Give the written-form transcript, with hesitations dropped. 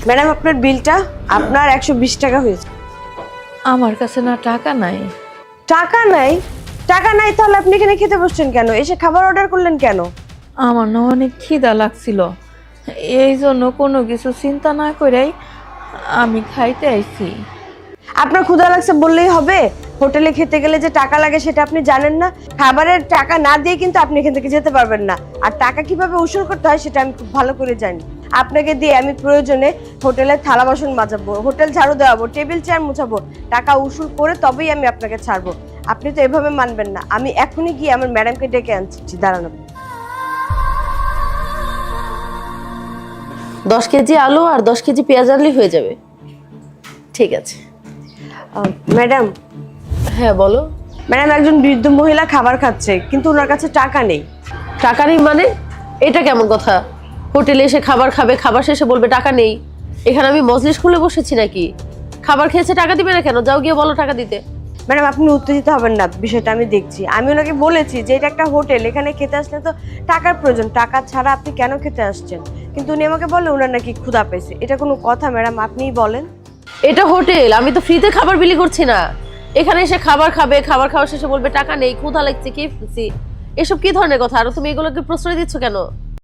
Madam আপনার বিলটা আপনার 120 টাকা হয়েছে। আমার কাছে না টাকা নাই। টাকা নাই? টাকা নাই তাহলে আপনি এখানে খেতে বসছেন কেন? এসে খাবার অর্ডার করলেন কেন? আমার না অনেক খিদা লাগছিল, এই জন্য কোনো কিছু চিন্তা না করেই আমি খাইতে আইছি। আপনার ক্ষুধা লাগছে বললেই হবে? হোটেলে খেতে গেলে যে টাকা লাগে সেটা আপনি জানেন না? খাবারের টাকা না দিয়ে কিন্তু আপনি এখান থেকে যেতে পারবেন না। আর টাকা কিভাবে উসুল করতে হয় সেটা আমি খুব ভালো করে জানি। আপনাকে দিয়ে আমি প্রয়োজনে হোটেলের থালা বাসন মাজাবো, হোটেল ঝাড়ু দেওয়াবো, টেবিল চেয়ার মুছাবো, টাকা উসুল করে তবেই আমি আপনাকে ছাড়বো। আপনি তো এভাবে মানবেন না। আমি এখনই গিয়ে আমার ম্যাডামকে ডেকে আনছি, দাঁড়ানো। 10 কেজি আলু আর 10 কেজি পেঁয়াজ আনলেই হয়ে যাবে। ঠিক আছে ম্যাডাম। হ্যাঁ বলো। ম্যাডাম একজন বৃদ্ধ মহিলা খাবার খাচ্ছে কিন্তু ওনার কাছে টাকা নেই। টাকা নেই মানে? এটা কেমন কথা? হোটেলে এসে খাবার খাবে, খাবার শেষে বলবে টাকা নেই? এখানে আমি মজলিস খুলে বসেছি নাকি? খাবার খেয়েছে টাকা দিবে না কেন? যাও গিয়ে বলো টাকা দিতে। ম্যাডাম আপনি উত্তেজিত হবেন না, বিষয়টা আমি দেখছি। আমি ওনাকে বলেছি যে এটা একটা হোটেল, এখানে খেতে আসলে তো টাকার প্রয়োজন, টাকা ছাড়া আপনি কেন খেতে আসছেন? কিন্তু উনি আমাকে বলে ওনার নাকি ক্ষুধা পেয়েছে। এটা কোনো কথা ম্যাডাম? আপনিই বলেন। এটা হোটেল, আমি তো ফ্রিতে খাবার বিলি করছি না। এখানে এসে খাবার খাবে, খাবার খাওয়া শেষে বলবে টাকা নেই, ক্ষুধা লাগছে, খেয়ে ফেলছি। এসব কি ধরনের কথা? আর তুমি এগুলোকে প্রশ্রয় দিচ্ছ কেন?